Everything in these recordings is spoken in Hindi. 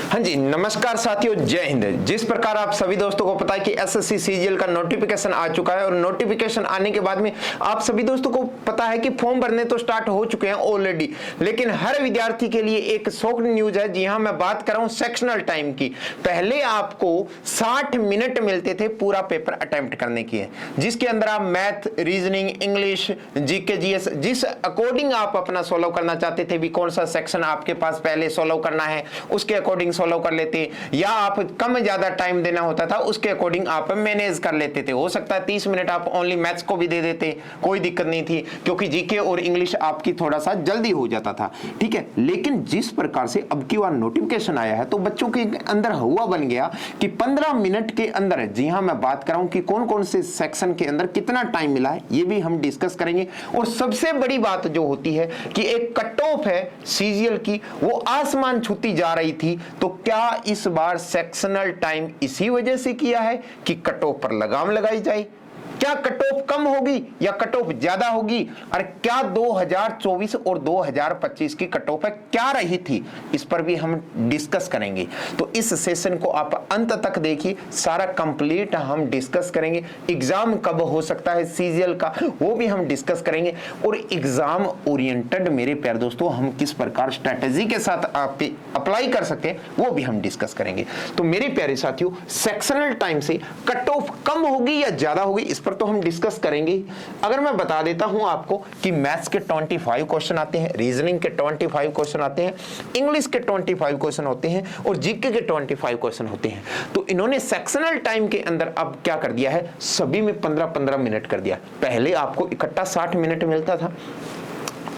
हाँ जी, नमस्कार साथियों, जय हिंद। जिस प्रकार आप सभी दोस्तों को पता है कि एसएससी सीजीएल का नोटिफिकेशन आ चुका है और नोटिफिकेशन आने के बाद में आप सभी दोस्तों को पता है कि फॉर्म भरने तो स्टार्ट हो चुके हैं ऑलरेडी, लेकिन हर विद्यार्थी के लिए एक शॉक न्यूज है। जी हाँ, मैं बात कर रहा हूं सेक्शनल टाइम की। पहले आपको 60 मिनट मिलते थे पूरा पेपर अटेम्प्ट करने की, जिसके अंदर आप math, reasoning, English, GK, GS जिस अकॉर्डिंग आप अपना सोल्व करना चाहते थे भी, कौन सा सेक्शन आपके पास पहले सोल्व करना है उसके अकॉर्डिंग सोल्व कर लेते, या आप कम ज्यादा टाइम देना होता था उसके अकॉर्डिंग आप मैनेज कर लेते थे। हो सकता है 30 मिनट आप ओनली मैथ्स को भी दे देते, कोई दिक्कत नहीं थी, क्योंकि जीके और इंग्लिश आपकी थोड़ा सा जल्दी हो जाता था, ठीक है। लेकिन जिस प्रकार से अब की बार नोटिफिकेशन आया है तो बच्चों के अंदर हुआ बन गया कि 15 मिनट के अंदर, जी हाँ मैं बात कर रहा हूं कि कौन कौन से सेक्शन के अंदर कितना टाइम मिला है, ये भी हम डिस्कस करेंगे। और सबसे बड़ी बात जो होती है कि एक कट ऑफ है सीजीएल की, वो आसमान छूती जा रही थी। तो क्या इस बार सेक्शनल टाइम इसी वजह से किया है कि कट ऑफ पर लगाम लगाई जाए? क्या कट ऑफ कम होगी या कट ऑफ ज्यादा होगी? और क्या 2024 और 2025 की कट ऑफ है क्या रही थी, इस पर भी हम डिस्कस करेंगे। तो इस सेशन को आप अंत तक देखिए, सारा कंप्लीट हम डिस्कस करेंगे। एग्जाम कब हो सकता है सीजीएल का, वो भी हम डिस्कस करेंगे। और एग्जाम ओरिएंटेड मेरे प्यारे दोस्तों हम किस प्रकार स्ट्रेटेजी के साथ आप अप्लाई कर सके वो भी हम डिस्कस करेंगे। तो मेरे प्यारे साथियों, सेक्शनल टाइम से कट ऑफ कम होगी या ज्यादा होगी, इस पर तो हम डिस्कस करेंगे। अगर मैं बता देता हूं आपको कि मैथ्स के 25 क्वेश्चन आते हैं, रीजनिंग के 25 क्वेश्चन आते हैं, इंग्लिश के 25 क्वेश्चन होते हैं और जीके के 25 क्वेश्चन होते हैं। तो इन्होंने सेक्शनल टाइम के अंदर अब क्या कर दिया है, सभी में 15-15 मिनट कर दिया। पहले आपको इकट्ठा 60 मिनट मिलता था,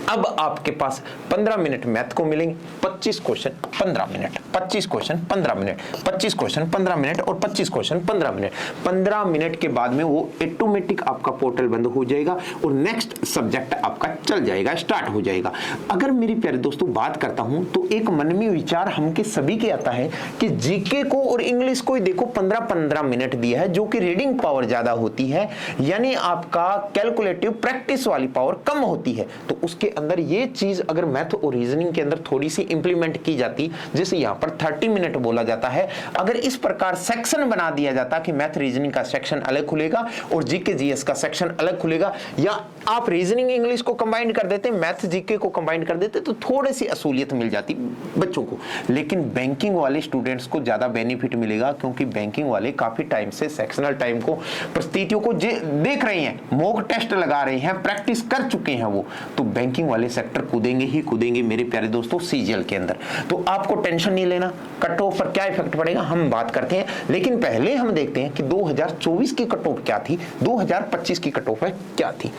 अब आपके पास 15 मिनट मैथ को मिलेंगे, 25 question 15 minute, 25 question 15 minute, 25 question 15 minute और 25 क्वेश्चन 15 मिनट। 15 मिनट के बाद में वो ऑटोमेटिक आपका पोर्टल बंद हो जाएगा और नेक्स्ट सब्जेक्ट आपका चल जाएगा, स्टार्ट हो जाएगा। अगर मेरे प्यारे दोस्तों बात करता हूं तो एक मन में विचार हमके सभी के आता है कि जीके को और इंग्लिश को देखो 15-15 मिनट दिया है, जो कि रीडिंग पावर ज्यादा होती है, यानी आपका कैलकुलेटिव प्रैक्टिस वाली पावर कम होती है। तो उसके अंदर ये चीज अगर मैथ और रीजनिंग के अंदर थोड़ी सी इंप्लीमेंट की जाती, जैसे यहां पर 30 मिनट बोला जाता है, अगर इस प्रकार सेक्शन बना दिया जाता कि मैथ रीजनिंग का सेक्शन अलग खुलेगा और जीके जीएस का सेक्शन अलग खुलेगा, या आप रीजनिंग इंग्लिश को कंबाइन कर देते, मैथ जीके को कंबाइन कर देते, तो थोड़ी सी असूलियत मिल जाती बच्चों को। लेकिन बैंकिंग वाले स्टूडेंट्स को ज्यादा बेनिफिट मिलेगा, क्योंकि बैंकिंग वाले काफी टाइम से सेक्शनल टाइम को, परिस्थितियों को देख रहे हैं, मॉक टेस्ट लगा रहे हैं, प्रैक्टिस कर चुके हैं वो। तो बैंकिंग वाले सेक्टर कूदेंगे ही कूदेंगे मेरे प्यारे दोस्तों सीजीएल के अंदर। तो आपको टेंशन नहीं लेना, कट ऑफ पर क्या इफेक्ट पड़ेगा हम बात करते हैं। लेकिन पहले हम देखते हैं कि 2024 की कट ऑफ क्या थी, 2025 की कट ऑफ है क्या थी।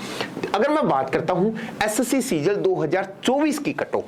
अगर मैं बात करता हूं एसएससी सीजीएल 2024 की कट ऑफ,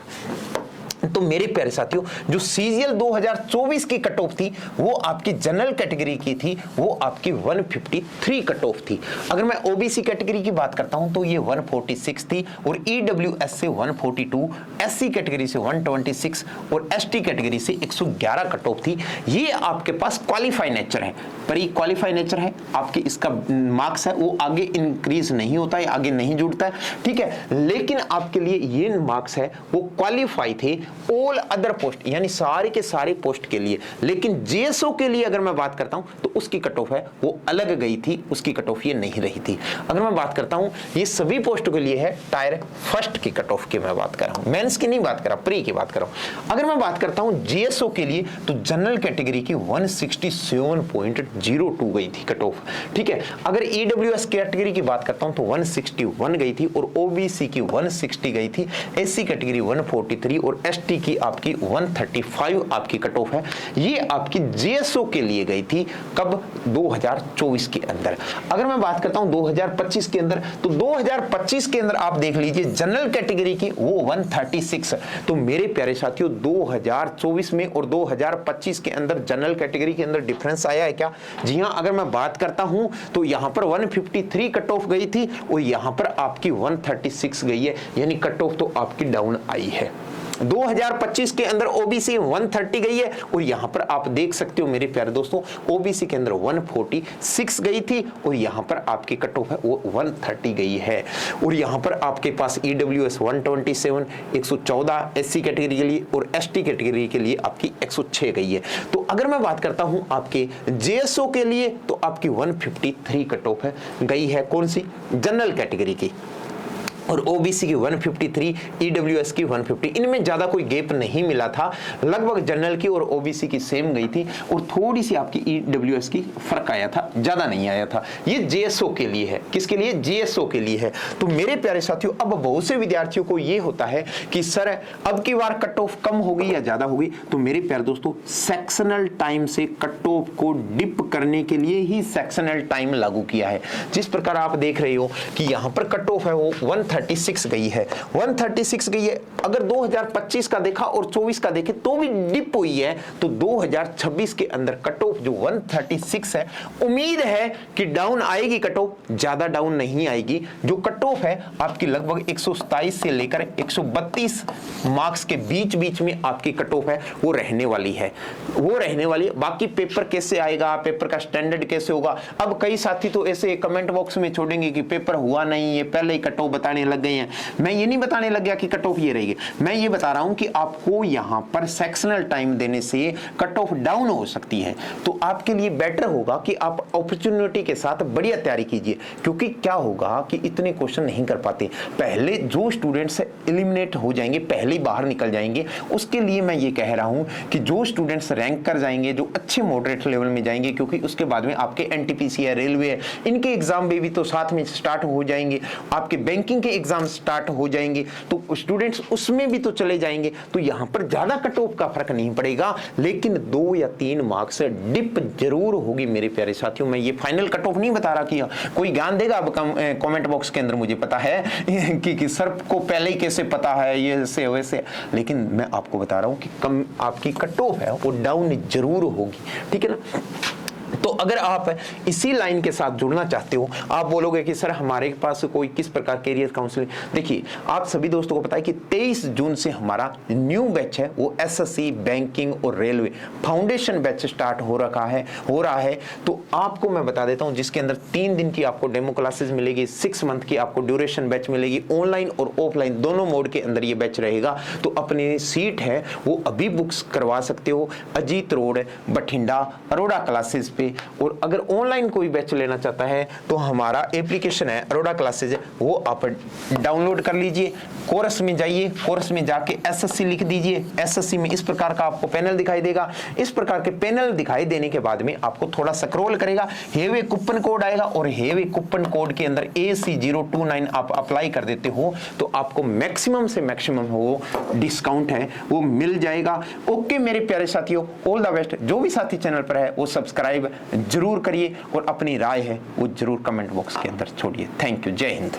तो मेरे प्यारे साथियों जो सीजीएल 2024 की कट ऑफ थी वो आपकी जनरल कैटेगरी की थी, वो आपकी 153 कट ऑफ थी। अगर मैं ओबीसी कैटेगरी की बात करता हूं तो ये 146 थी, और ईडब्ल्यूएस से 142, एससी कैटेगरी से 126 और एसटी कैटेगरी से 111 कट ऑफ थी। ये आपके पास क्वालिफाई नेचर है, प्री क्वालिफाई नेचर है, आपके इसका मार्क्स है वो आगे इंक्रीज नहीं होता है, आगे नहीं जुड़ता है, ठीक है। लेकिन आपके लिए ये मार्क्स है वो क्वालिफाई थे ऑल अदर पोस्ट, यानी सारे के सारे पोस्ट के लिए। लेकिन जेएसओ के लिए अगर मैं बात करता हूं तो उसकी कट ऑफ है वो अलग गई थी, उसकी कट ऑफ ये नहीं रही थी। अगर मैं बात करता हूं ये सभी पोस्ट के लिए है टायर फर्स्ट की कट ऑफ की मैं बात कर रहा हूं, मेंस की नहीं बात कर रहा, प्री की बात कर रहा हूं। अगर मैं बात करता हूं जेएसओ के लिए तो जनरल कैटेगरी की 167.02 गई थी कट ऑफ, ठीक है। अगर ईडब्ल्यूएस कैटेगरी की बात करता हूं तो 161 गई थी और ओबीसी की 160 गई थी, एससी कैटेगरी 143 और एसटी की आपकी 135 आपकी कट ऑफ है। ये आपकी जेएसओ के लिए गई थी कब, 2024 के अंदर। अगर मैं बात करता हूं 2025 के अंदर, तो 2025 के अंदर आप देख लीजिए जनरल कैटेगरी की वो 136। तो मेरे प्यारे साथियों 2024 में और 2025 के अंदर जनरल कैटेगरी के अंदर डिफरेंस आया है क्या? जी हां, अगर मैं बात करता हूं तो यहां पर 153 कट ऑफ गई थी और यहां पर आपकी 136 गई है, यानी कट ऑफ तो आपकी डाउन आई है। 2025 के अंदर ओबीसी 130 गई है और यहां पर आप देख सकते हो मेरे प्यारे दोस्तों ओबीसी के अंदर 146 गई थी और यहां पर आपकी कट ऑफ है वो 130 गई है। और यहां पर आपके पास ईडब्ल्यूएस 127, 114 एससी कैटेगरी के लिए और एसटी कैटेगरी के लिए आपकी 106 गई है। तो अगर मैं बात करता हूं आपके जेएसओ के लिए तो आपकी 153 कट ऑफ है गई है, कौन सी, जनरल कैटेगरी की, और ओबीसी की 153, ईडब्ल्यूएस की 150। इनमें ज्यादा कोई गैप नहीं मिला था, लगभग जनरल की और ओबीसी की सेम गई थी और थोड़ी सी आपकी ईडब्ल्यूएस की फर्क आया था, ज्यादा नहीं आया था। ये जेएसओ के लिए है, किसके लिए, जेएसओ के लिए है। तो मेरे प्यारे साथियों अब बहुत से विद्यार्थियों को ये होता है कि सर अब की बार कट ऑफ कम होगी या ज्यादा होगी, तो मेरे प्यारे दोस्तों सेक्शनल टाइम से कट ऑफ को डिप करने के लिए ही सेक्शनल टाइम लागू किया है। जिस प्रकार आप देख रहे हो कि यहां पर कट ऑफ है वो 136 गई है, 136 गई है। अगर 2025 का देखा और 24 का देखे तो भी डिप हुई है, तो 2026 के अंदर कट ऑफ जो 136 है, उम्मीद है कि डाउन आएगी कट ऑफ, ज्यादा डाउन नहीं आएगी। जो कट ऑफ है आपकी लगभग 127 से लेकर 132 मार्क्स के बीच बीच में आपकी कट ऑफ है वो रहने वाली है, वो रहने वाली है। बाकी पेपर कैसे आएगा, पेपर का स्टैंडर्ड कैसे होगा, अब कई साथी तो ऐसे कमेंट बॉक्स में छोड़ेंगे कि पेपर हुआ नहीं, ये पहले ही कट ऑफ बताने लग गए हैं। मैं ये नहीं बताने लग गया कि कट ऑफ ये रहेगी, मैं ये बता रहा हूं कि आपको यहां पर सेक्शनल टाइम देने से कट ऑफ डाउन हो सकती है। तो आपके लिए बेटर होगा कि आप अपॉर्चुनिटी के साथ बढ़िया तैयारी कीजिए, क्योंकि क्या होगा कि इतने क्वेश्चन नहीं कर पाते, पहले जो स्टूडेंट्स एलिमिनेट हो जाएंगे, पहले बाहर निकल जाएंगे। उसके लिए मैं ये कह रहा हूं कि जो स्टूडेंट्स रैंक कर जाएंगे, जो अच्छे मॉडरेट लेवल में जाएंगे, क्योंकि उसके बाद में आपके एनटीपीसी है, रेलवे है, इनके एग्जाम भी तो साथ में स्टार्ट हो जाएंगे, आपके बैंकिंग के एग्जाम स्टार्ट हो जाएंगे, तो स्टूडेंट्स उसमें भी तो चले जाएंगे। तो यहां पर ज्यादा कट ऑफ का फर्क नहीं पड़ेगा, लेकिन 2 या 3 मार्क्स डिप जरूर होगी मेरे प्यारे साथियों। मैं ये फाइनल कट ऑफ नहीं बता रहा कि कोई ज्ञान देगा अब कमेंट बॉक्स के अंदर, मुझे पता है कि सर को पहले ही कैसे पता है ये से वैसे, लेकिन मैं आपको बता रहा हूं कि कम आपकी कट ऑफ है वो डाउन जरूर होगी, ठीक है ना। तो अगर आप इसी लाइन के साथ जुड़ना चाहते हो, आप बोलोगे कि सर हमारे पास कोई किस प्रकार कैरियर काउंसलिंग, देखिए आप सभी दोस्तों को पता है कि 23 जून से हमारा न्यू बैच है वो एसएससी, बैंकिंग और रेलवे फाउंडेशन बैच स्टार्ट हो रहा है। तो आपको मैं बता देता हूं, जिसके अंदर 3 दिन की आपको डेमो क्लासेस मिलेगी, 6 मंथ की आपको ड्यूरेशन बैच मिलेगी, ऑनलाइन और ऑफलाइन दोनों मोड के अंदर ये बैच रहेगा। तो अपनी सीट है वो अभी बुक्स करवा सकते हो अजीत रोड, बठिंडा, अरोड़ा क्लासेस पे। और अगर ऑनलाइन कोई बैच लेना चाहता है तो हमारा एप्लीकेशन है अरोड़ा क्लासेज, वो आप डाउनलोड कर लीजिए, कोर्स में जाइए, कोर्स में जाके एसएससी लिख दीजिए। एसएससी में इस प्रकार का आपको पैनल दिखाई देगा, इस प्रकार के पैनल दिखाई देने के बाद में आपको थोड़ा स्क्रॉल करेगा, हेवे कूपन कोड आएगा और हेवे कूपन कोड के अंदर AC029 आप अप्लाई कर देते हो तो आपको मैक्सिमम से मैक्सिमम वो डिस्काउंट है वो मिल जाएगा। ओके मेरे प्यारे साथियों, ऑल द बेस्ट। जो भी साथी चैनल पर है वो सब्सक्राइब जरूर करिए और अपनी राय है वो जरूर कमेंट बॉक्स के अंदर छोड़िए। थैंक यू, जय हिंद।